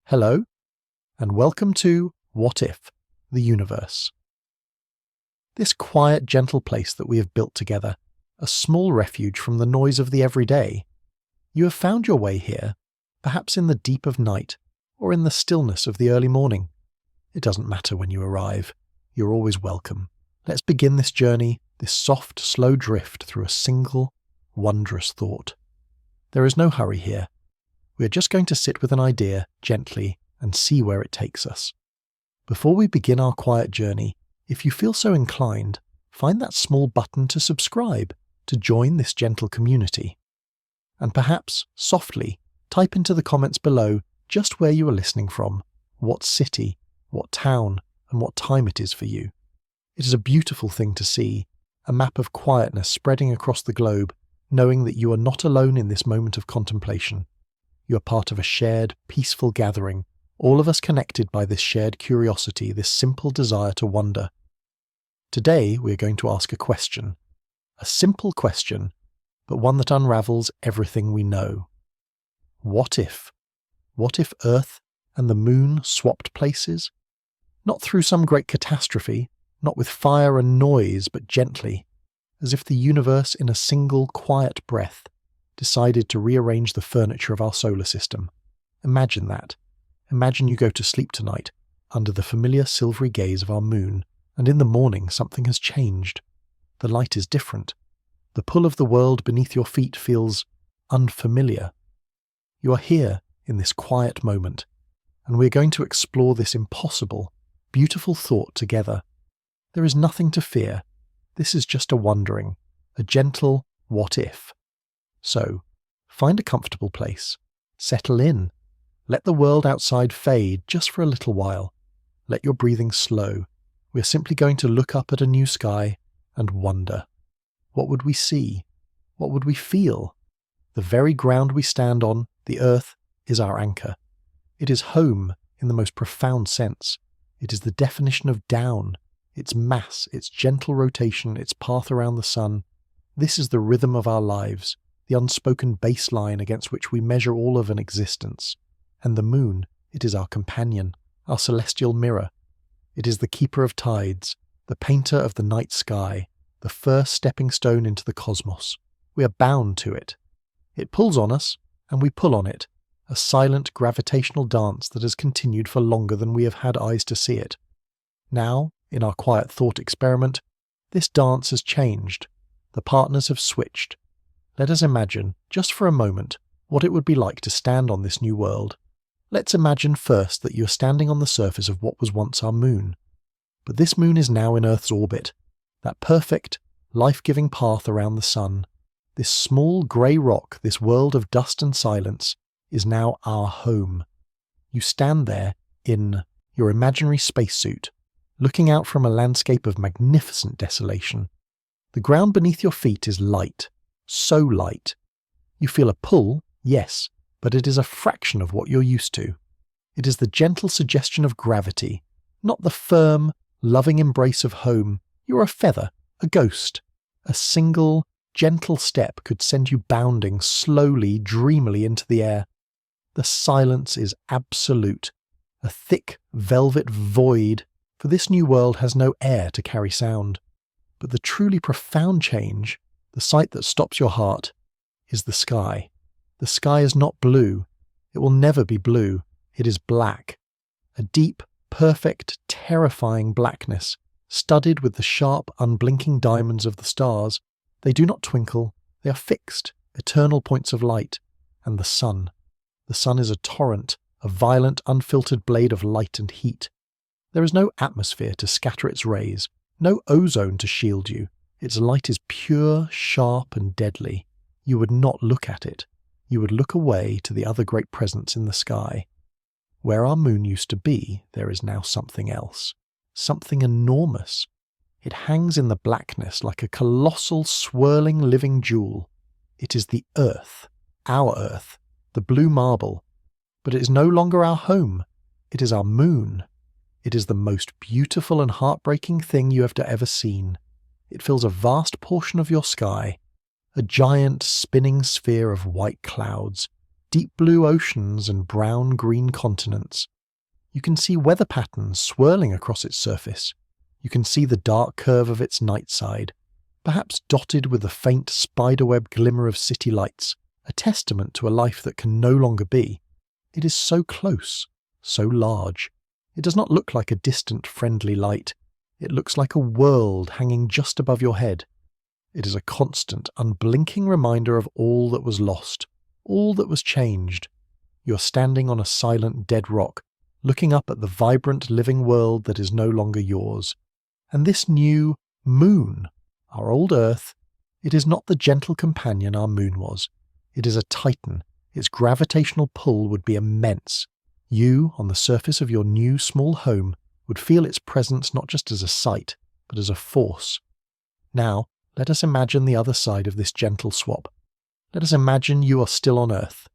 Hello, and welcome to What If, the Universe. This quiet, gentle place that we have built together, a small refuge from the noise of the everyday. You have found your way here, perhaps in the deep of night, or in the stillness of the early morning. It doesn't matter when you arrive, you're always welcome. Let's begin this journey, this soft, slow drift through a single, wondrous thought. There is no hurry here. We are just going to sit with an idea gently and see where it takes us. Before we begin our quiet journey, if you feel so inclined, find that small button to subscribe, to join this gentle community. And perhaps, softly, type into the comments below just where you are listening from, what city, what town, and what time it is for you. It is a beautiful thing to see, a map of quietness spreading across the globe, knowing that you are not alone in this moment of contemplation. You are part of a shared, peaceful gathering, all of us connected by this shared curiosity, this simple desire to wonder. Today we are going to ask a question. A simple question, but one that unravels everything we know. What if? What if Earth and the Moon swapped places? Not through some great catastrophe, not with fire and noise, but gently, as if the universe in a single quiet breath decided to rearrange the furniture of our solar system. Imagine that. Imagine you go to sleep tonight under the familiar silvery gaze of our moon, and in the morning something has changed. The light is different. The pull of the world beneath your feet feels unfamiliar. You are here in this quiet moment, and we are going to explore this impossible, beautiful thought together. There is nothing to fear. This is just a wondering, a gentle what if. So, find a comfortable place, settle in, let the world outside fade just for a little while, let your breathing slow. We are simply going to look up at a new sky and wonder. What would we see? What would we feel? The very ground we stand on, the earth, is our anchor. It is home in the most profound sense. It is the definition of down, its mass, its gentle rotation, its path around the sun. This is the rhythm of our lives, the unspoken baseline against which we measure all of an existence. And the moon, it is our companion, our celestial mirror. It is the keeper of tides, the painter of the night sky, the first stepping stone into the cosmos. We are bound to it. It pulls on us, and we pull on it, a silent gravitational dance that has continued for longer than we have had eyes to see it. Now, in our quiet thought experiment, this dance has changed. The partners have switched. Let us imagine, just for a moment, what it would be like to stand on this new world. Let's imagine first that you are standing on the surface of what was once our moon. But this moon is now in Earth's orbit, that perfect, life-giving path around the sun. This small grey rock, this world of dust and silence, is now our home. You stand there in your imaginary spacesuit, looking out from a landscape of magnificent desolation. The ground beneath your feet is light. So light. You feel a pull, yes, but it is a fraction of what you're used to. It is the gentle suggestion of gravity, not the firm, loving embrace of home. You're a feather, a ghost. A single, gentle step could send you bounding slowly, dreamily into the air. The silence is absolute, a thick, velvet void, for this new world has no air to carry sound. But the truly profound change, the sight that stops your heart, is the sky. The sky is not blue. It will never be blue. It is black. A deep, perfect, terrifying blackness, studded with the sharp, unblinking diamonds of the stars. They do not twinkle. They are fixed, eternal points of light. And the sun. The sun is a torrent, a violent, unfiltered blade of light and heat. There is no atmosphere to scatter its rays, no ozone to shield you. Its light is pure, sharp, and deadly. You would not look at it. You would look away to the other great presence in the sky. Where our moon used to be, there is now something else. Something enormous. It hangs in the blackness like a colossal, swirling, living jewel. It is the Earth, our Earth, the blue marble. But it is no longer our home. It is our moon. It is the most beautiful and heartbreaking thing you have ever seen. It fills a vast portion of your sky, a giant spinning sphere of white clouds, deep blue oceans and brown-green continents. You can see weather patterns swirling across its surface. You can see the dark curve of its night side, perhaps dotted with a faint spiderweb glimmer of city lights, a testament to a life that can no longer be. It is so close, so large. It does not look like a distant friendly light. It looks like a world hanging just above your head. It is a constant, unblinking reminder of all that was lost, all that was changed. You are standing on a silent dead rock, looking up at the vibrant living world that is no longer yours. And this new moon, our old Earth, it is not the gentle companion our moon was. It is a titan. Its gravitational pull would be immense. You, on the surface of your new small home, would feel its presence not just as a sight, but as a force. Now, let us imagine the other side of this gentle swap. Let us imagine you are still on Earth.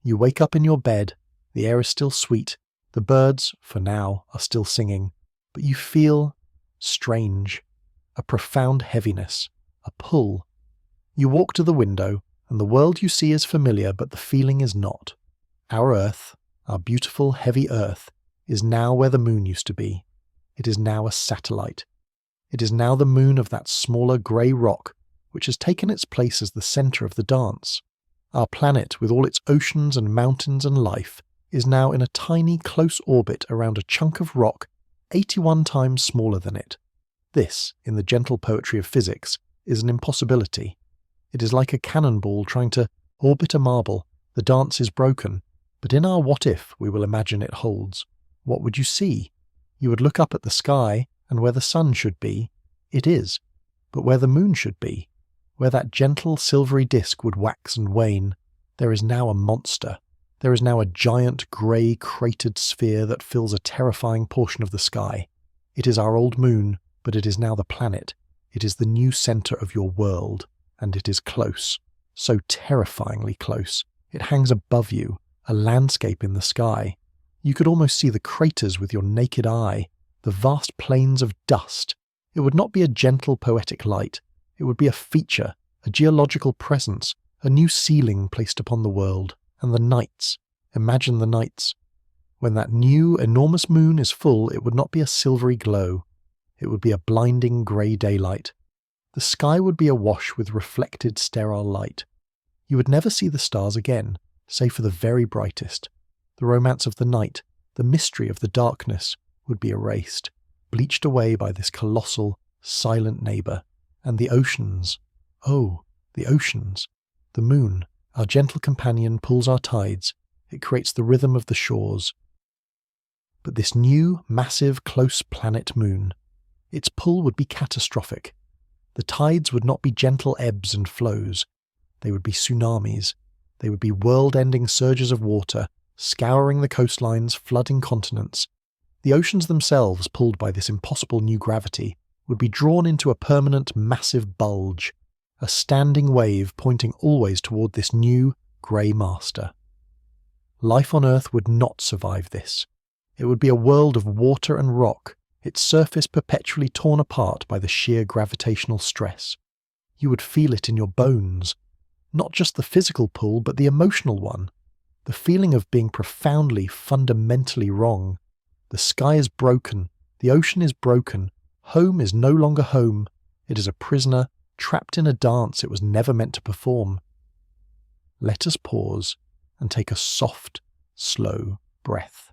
You wake up in your bed, the air is still sweet, the birds, for now, are still singing, but you feel strange, a profound heaviness, a pull. You walk to the window, and the world you see is familiar, but the feeling is not. Our Earth, our beautiful, heavy Earth, is now where the moon used to be. It is now a satellite. It is now the moon of that smaller grey rock, which has taken its place as the centre of the dance. Our planet, with all its oceans and mountains and life, is now in a tiny, close orbit around a chunk of rock 81 times smaller than it. This, in the gentle poetry of physics, is an impossibility. It is like a cannonball trying to orbit a marble. The dance is broken. But in our what if, we will imagine it holds. What would you see? You would look up at the sky, and where the sun should be, it is. But where the moon should be, where that gentle silvery disk would wax and wane, there is now a monster. There is now a giant grey cratered sphere that fills a terrifying portion of the sky. It is our old moon, but it is now the planet. It is the new centre of your world, and it is close. So terrifyingly close. It hangs above you, a landscape in the sky. You could almost see the craters with your naked eye, the vast plains of dust. It would not be a gentle poetic light. It would be a feature, a geological presence, a new ceiling placed upon the world. And the nights. Imagine the nights. When that new, enormous moon is full, it would not be a silvery glow. It would be a blinding grey daylight. The sky would be awash with reflected sterile light. You would never see the stars again, save for the very brightest. The romance of the night, the mystery of the darkness, would be erased, bleached away by this colossal, silent neighbour. And the oceans. Oh, the oceans. The moon, our gentle companion, pulls our tides. It creates the rhythm of the shores. But this new, massive, close planet moon, its pull would be catastrophic. The tides would not be gentle ebbs and flows. They would be tsunamis. They would be world-ending surges of water, scouring the coastlines, flooding continents. The oceans themselves, pulled by this impossible new gravity, would be drawn into a permanent, massive bulge, a standing wave pointing always toward this new, grey master. Life on Earth would not survive this. It would be a world of water and rock, its surface perpetually torn apart by the sheer gravitational stress. You would feel it in your bones, not just the physical pull, but the emotional one, the feeling of being profoundly, fundamentally wrong. The sky is broken, the ocean is broken, home is no longer home, it is a prisoner, trapped in a dance it was never meant to perform. Let us pause and take a soft, slow breath.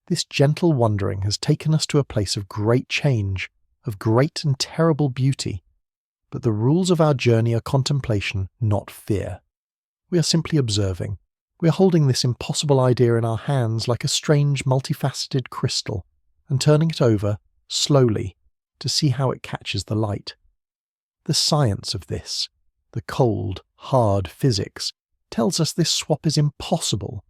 This gentle wandering has taken us to a place of great change, of great and terrible beauty. But the rules of our journey are contemplation, not fear. We are simply observing. We are holding this impossible idea in our hands like a strange, multifaceted crystal, and turning it over, slowly, to see how it catches the light. The science of this, the cold, hard physics, tells us this swap is impossible.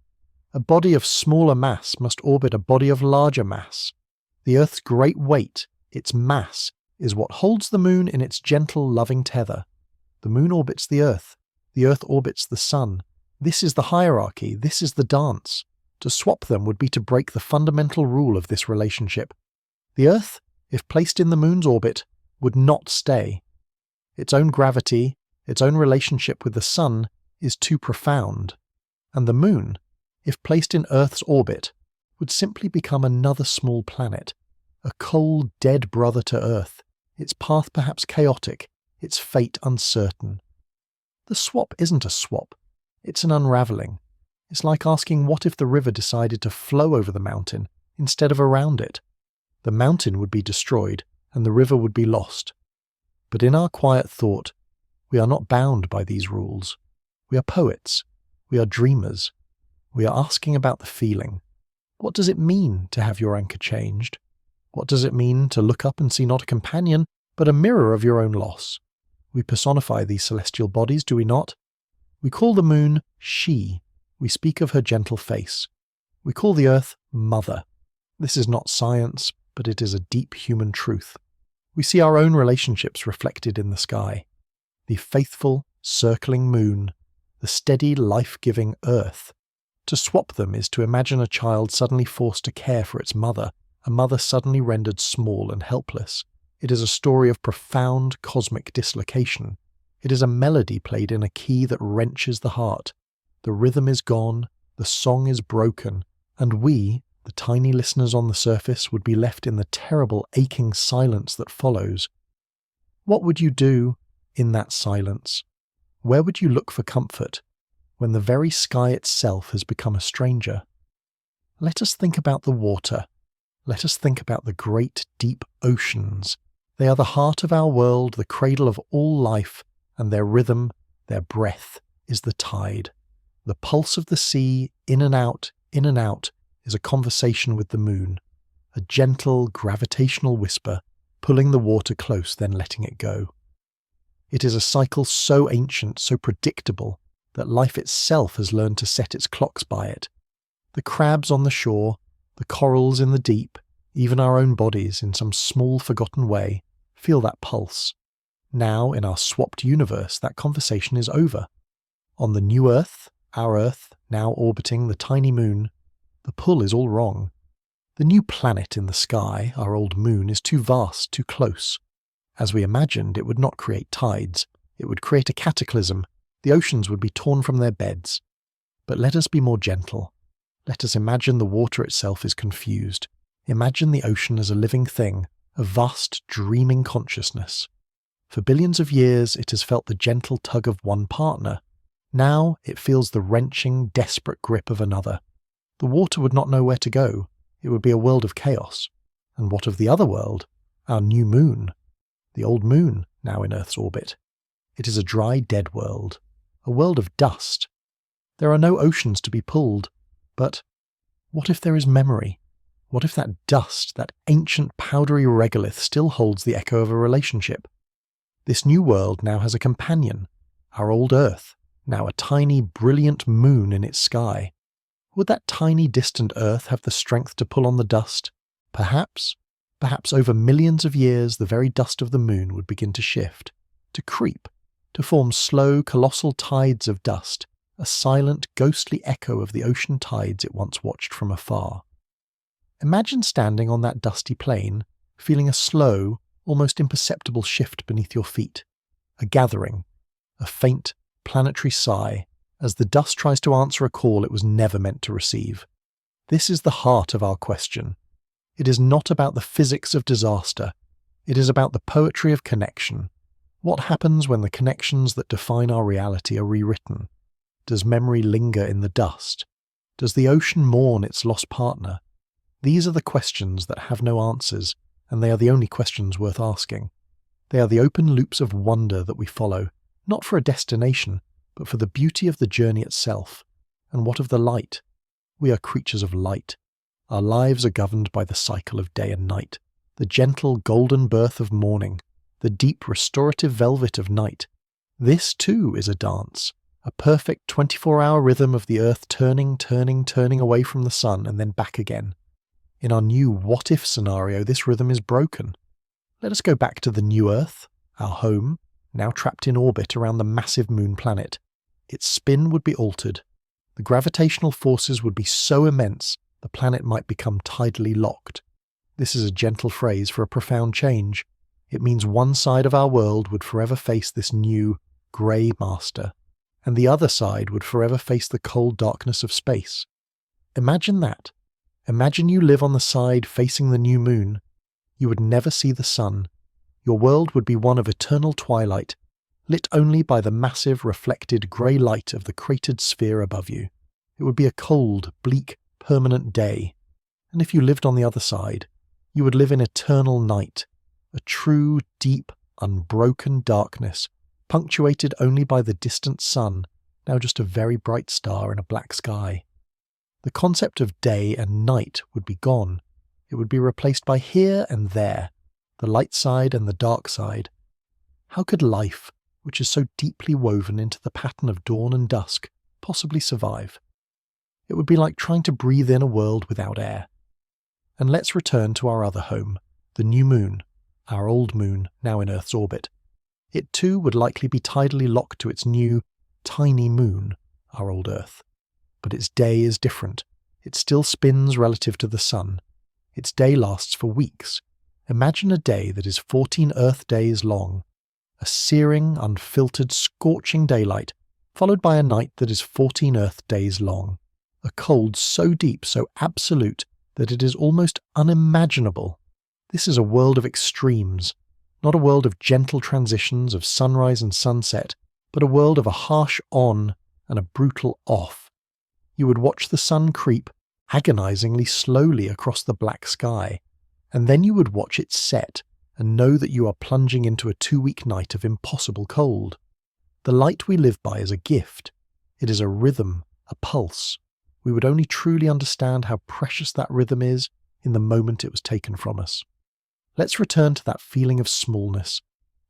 A body of smaller mass must orbit a body of larger mass. The Earth's great weight, its mass, is what holds the moon in its gentle, loving tether. The moon orbits the Earth orbits the sun. This is the hierarchy, this is the dance. To swap them would be to break the fundamental rule of this relationship. The Earth, if placed in the moon's orbit, would not stay. Its own gravity, its own relationship with the sun, is too profound. And the Moon, if placed in Earth's orbit, would simply become another small planet, a cold, dead brother to Earth, its path perhaps chaotic, its fate uncertain. The swap isn't a swap, it's an unravelling. It's like asking what if the river decided to flow over the mountain instead of around it. The mountain would be destroyed and the river would be lost. But in our quiet thought, we are not bound by these rules. We are poets. We are dreamers. We are asking about the feeling. What does it mean to have your anchor changed? What does it mean to look up and see not a companion, but a mirror of your own loss? We personify these celestial bodies, do we not? We call the Moon she. We speak of her gentle face. We call the Earth Mother. This is not science, but it is a deep human truth. We see our own relationships reflected in the sky. The faithful, circling Moon, the steady, life-giving Earth. To swap them is to imagine a child suddenly forced to care for its mother, a mother suddenly rendered small and helpless. It is a story of profound cosmic dislocation. It is a melody played in a key that wrenches the heart. The rhythm is gone, the song is broken, and we, the tiny listeners on the surface, would be left in the terrible, aching silence that follows. What would you do in that silence? Where would you look for comfort when the very sky itself has become a stranger? Let us think about the water. Let us think about the great, deep oceans. They are the heart of our world, the cradle of all life, and their rhythm, their breath, is the tide. The pulse of the sea, in and out, is a conversation with the Moon, a gentle, gravitational whisper, pulling the water close, then letting it go. It is a cycle so ancient, so predictable, that life itself has learned to set its clocks by it. The crabs on the shore, the corals in the deep, even our own bodies, in some small forgotten way, feel that pulse. Now, in our swapped universe, that conversation is over. On the new Earth, our Earth, now orbiting the tiny Moon, the pull is all wrong. The new planet in the sky, our old Moon, is too vast, too close. As we imagined, it would not create tides. It would create a cataclysm. The oceans would be torn from their beds. But let us be more gentle. Let us imagine the water itself is confused. Imagine the ocean as a living thing, a vast, dreaming consciousness. For billions of years, it has felt the gentle tug of one partner. Now it feels the wrenching, desperate grip of another. The water would not know where to go. It would be a world of chaos. And what of the other world? Our new Moon. The old Moon, now in Earth's orbit. It is a dry, dead world. A world of dust. There are no oceans to be pulled. But what if there is memory? What if that dust, that ancient powdery regolith, still holds the echo of a relationship? This new world now has a companion, our old Earth, now a tiny, brilliant Moon in its sky. Would that tiny, distant Earth have the strength to pull on the dust? Perhaps over millions of years, the very dust of the Moon would begin to shift, to creep, to form slow, colossal tides of dust, a silent, ghostly echo of the ocean tides it once watched from afar. Imagine standing on that dusty plain, feeling a slow, almost imperceptible shift beneath your feet, a gathering, a faint, planetary sigh, as the dust tries to answer a call it was never meant to receive. This is the heart of our question. It is not about the physics of disaster. It is about the poetry of connection. What happens when the connections that define our reality are rewritten? Does memory linger in the dust? Does the ocean mourn its lost partner? These are the questions that have no answers, and they are the only questions worth asking. They are the open loops of wonder that we follow, not for a destination, but for the beauty of the journey itself. And what of the light? We are creatures of light. Our lives are governed by the cycle of day and night, the gentle golden birth of morning, the deep restorative velvet of night. This too is a dance, a perfect 24-hour rhythm of the Earth turning away from the sun and then back again. In our new what-if scenario, this rhythm is broken. Let us go back to the new Earth, our home, now trapped in orbit around the massive moon planet. Its spin would be altered. The gravitational forces would be so immense the planet might become tidally locked. This is a gentle phrase for a profound change. It means one side of our world would forever face this new, grey master, and the other side would forever face the cold darkness of space. Imagine that. Imagine you live on the side facing the new moon. You would never see the sun. Your world would be one of eternal twilight, lit only by the massive reflected grey light of the cratered sphere above you. It would be a cold, bleak, permanent day. And if you lived on the other side, you would live in eternal night, a true, deep, unbroken darkness, punctuated only by the distant sun, now just a very bright star in a black sky. The concept of day and night would be gone. It would be replaced by here and there, the light side and the dark side. How could life, which is so deeply woven into the pattern of dawn and dusk, possibly survive? It would be like trying to breathe in a world without air. And let's return to our other home, the new moon, our old moon now in Earth's orbit. It too would likely be tidally locked to its new, tiny moon, our old Earth. But its day is different. It still spins relative to the sun. Its day lasts for weeks. Imagine a day that is 14 Earth days long. A searing, unfiltered, scorching daylight, followed by a night that is 14 Earth days long. A cold so deep, so absolute, that it is almost unimaginable. This is a world of extremes, not a world of gentle transitions of sunrise and sunset, but a world of a harsh on and a brutal off. You would watch the sun creep agonizingly slowly across the black sky, and then you would watch it set and know that you are plunging into a 2-week night of impossible cold. The light we live by is a gift. It is a rhythm, a pulse. We would only truly understand how precious that rhythm is in the moment it was taken from us. Let's return to that feeling of smallness.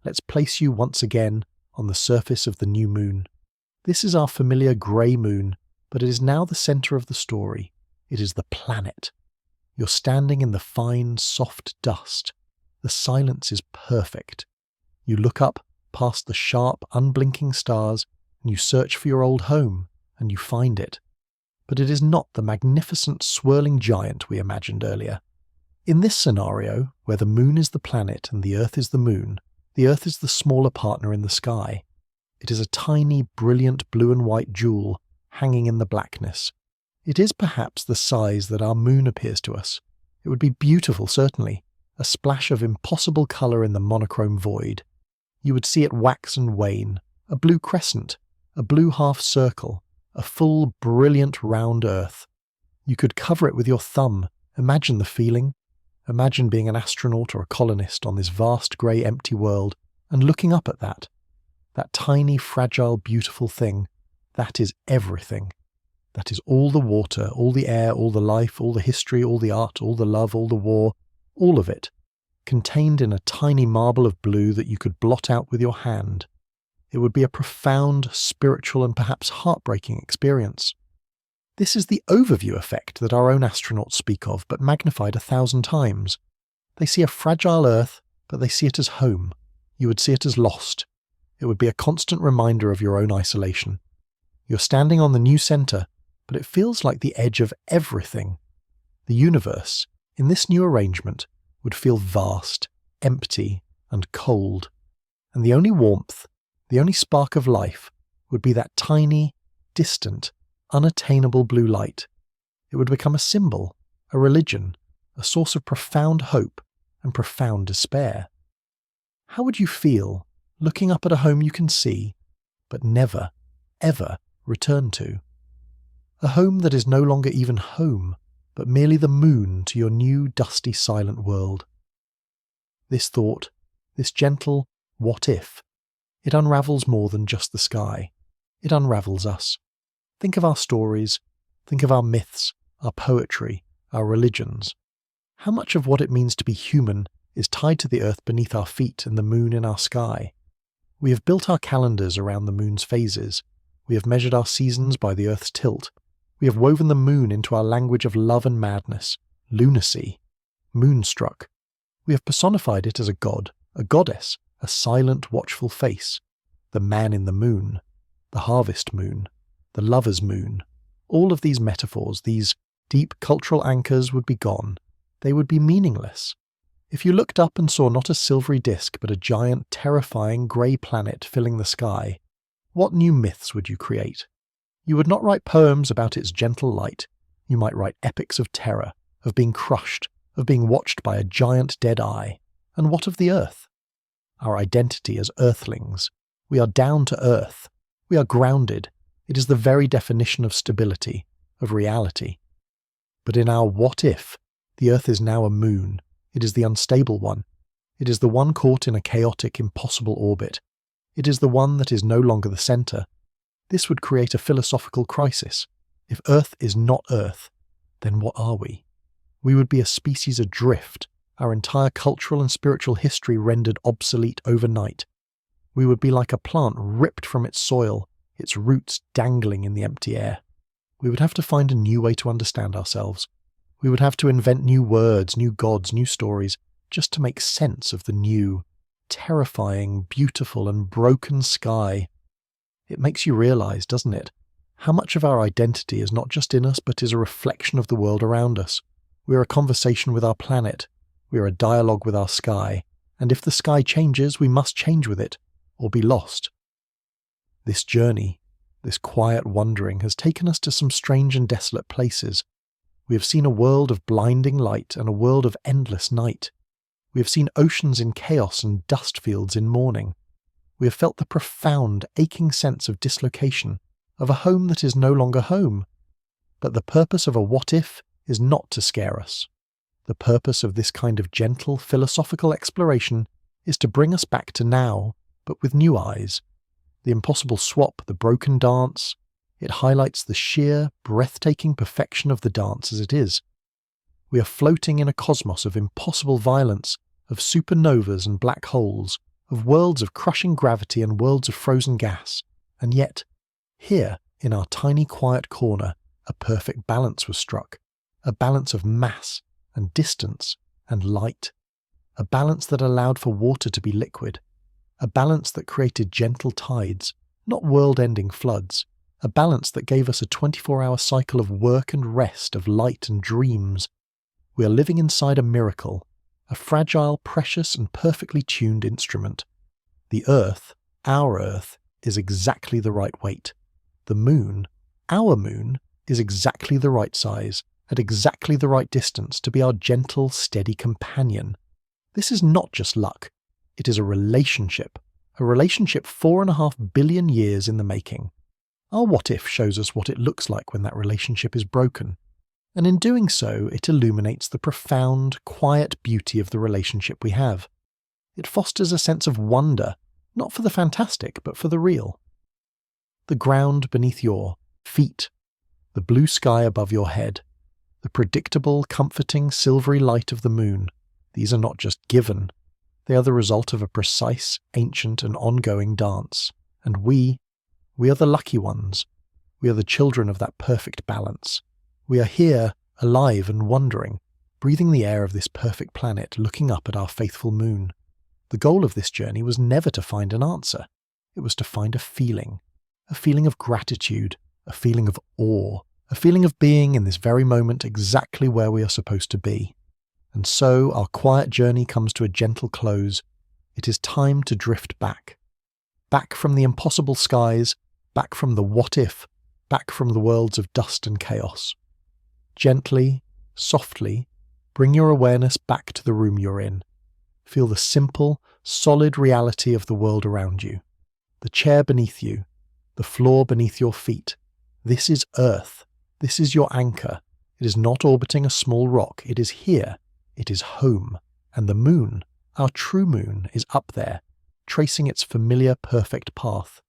Let's place you once again on the surface of the new moon. This is our familiar grey moon, but it is now the centre of the story. It is the planet. You're standing in the fine, soft dust. The silence is perfect. You look up past the sharp, unblinking stars, and you search for your old home, and you find it. But it is not the magnificent swirling giant we imagined earlier. In this scenario, where the moon is the planet and the Earth is the moon, the Earth is the smaller partner in the sky. It is a tiny, brilliant blue and white jewel hanging in the blackness. It is perhaps the size that our moon appears to us. It would be beautiful, certainly, a splash of impossible colour in the monochrome void. You would see it wax and wane, a blue crescent, a blue half circle, a full, brilliant round Earth. You could cover it with your thumb. Imagine the feeling. Imagine being an astronaut or a colonist on this vast grey empty world and looking up at that. That tiny, fragile, beautiful thing. That is everything. That is all the water, all the air, all the life, all the history, all the art, all the love, all the war, all of it, contained in a tiny marble of blue that you could blot out with your hand. It would be a profound, spiritual and perhaps heartbreaking experience. This is the overview effect that our own astronauts speak of, but magnified 1,000 times. They see a fragile Earth, but they see it as home. You would see it as lost. It would be a constant reminder of your own isolation. You're standing on the new centre, but it feels like the edge of everything. The universe, in this new arrangement, would feel vast, empty, and cold. And the only warmth, the only spark of life, would be that tiny, distant, unattainable blue light. It would become a symbol, a religion, a source of profound hope and profound despair. How would you feel looking up at a home you can see, but never, ever return to? A home that is no longer even home, but merely the moon to your new, dusty, silent world. This thought, this gentle what if, it unravels more than just the sky. It unravels us. Think of our stories, think of our myths, our poetry, our religions. How much of what it means to be human is tied to the earth beneath our feet and the moon in our sky? We have built our calendars around the moon's phases. We have measured our seasons by the earth's tilt. We have woven the moon into our language of love and madness, lunacy, moonstruck. We have personified it as a god, a goddess, a silent, watchful face, the man in the moon, the harvest moon, the lover's moon. All of these metaphors, these deep cultural anchors would be gone. They would be meaningless. If you looked up and saw not a silvery disk but a giant, terrifying grey planet filling the sky, What new myths would you create? You would not write poems about its gentle light. You might write epics of terror, of being crushed, of being watched by a giant dead eye. And what of the earth? Our identity as earthlings. We are down to earth. We are grounded. It is the very definition of stability, of reality. But in our what if, the earth is now a moon. It is the unstable one. It is the one caught in a chaotic, impossible orbit. It is the one that is no longer the centre. This would create a philosophical crisis. If Earth is not Earth, then what are we? We would be a species adrift, our entire cultural and spiritual history rendered obsolete overnight. We would be like a plant ripped from its soil, its roots dangling in the empty air. We would have to find a new way to understand ourselves. We would have to invent new words, new gods, new stories, just to make sense of the new, terrifying, beautiful and broken sky. It makes you realize, doesn't it, how much of our identity is not just in us but is a reflection of the world around us. We are a conversation with our planet. We are a dialogue with our sky. And if the sky changes, we must change with it, or be lost. This journey, this quiet wandering, has taken us to some strange and desolate places. We have seen a world of blinding light and a world of endless night. We have seen oceans in chaos and dust fields in mourning. We have felt the profound, aching sense of dislocation, of a home that is no longer home. But the purpose of a what-if is not to scare us. The purpose of this kind of gentle, philosophical exploration is to bring us back to now, but with new eyes. The impossible swap, the broken dance, it highlights the sheer, breathtaking perfection of the dance as it is. We are floating in a cosmos of impossible violence, of supernovas and black holes, of worlds of crushing gravity and worlds of frozen gas, and yet, here, in our tiny quiet corner, a perfect balance was struck, a balance of mass and distance and light, a balance that allowed for water to be liquid, a balance that created gentle tides, not world-ending floods, a balance that gave us a 24-hour cycle of work and rest, of light and dreams. We are living inside a miracle, a fragile, precious and perfectly tuned instrument. The Earth, our Earth, is exactly the right weight. The Moon, our Moon, is exactly the right size, at exactly the right distance to be our gentle, steady companion. This is not just luck. It is a relationship 4.5 billion years in the making. Our what-if shows us what it looks like when that relationship is broken. And in doing so, it illuminates the profound, quiet beauty of the relationship we have. It fosters a sense of wonder, not for the fantastic, but for the real. The ground beneath your feet, the blue sky above your head, the predictable, comforting, silvery light of the moon, these are not just given. They are the result of a precise, ancient and ongoing dance. And we are the lucky ones. We are the children of that perfect balance. We are here, alive and wandering, breathing the air of this perfect planet, looking up at our faithful moon. The goal of this journey was never to find an answer. It was to find a feeling of gratitude, a feeling of awe, a feeling of being in this very moment exactly where we are supposed to be. And so our quiet journey comes to a gentle close. It is time to drift back. Back from the impossible skies, back from the what-if, back from the worlds of dust and chaos. Gently, softly, bring your awareness back to the room you're in. Feel the simple, solid reality of the world around you. The chair beneath you, the floor beneath your feet. This is Earth. This is your anchor. It is not orbiting a small rock. It is here. It is home. And the moon, our true moon, is up there, tracing its familiar, perfect path.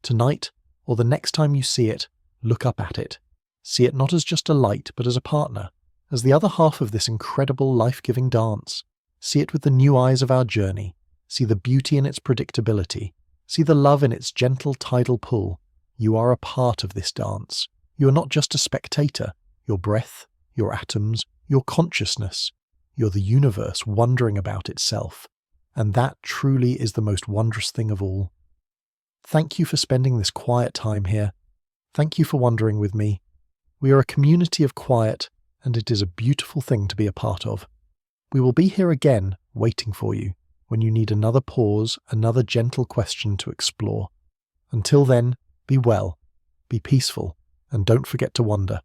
Tonight, or the next time you see it, look up at it. See it not as just a light, but as a partner, as the other half of this incredible life-giving dance. See it with the new eyes of our journey. See the beauty in its predictability. See the love in its gentle tidal pull. You are a part of this dance. You are not just a spectator. Your breath, your atoms, your consciousness. You're the universe wondering about itself. And that truly is the most wondrous thing of all. Thank you for spending this quiet time here. Thank you for wandering with me. We are a community of quiet, and it is a beautiful thing to be a part of. We will be here again, waiting for you, when you need another pause, another gentle question to explore. Until then, be well, be peaceful, and don't forget to wonder.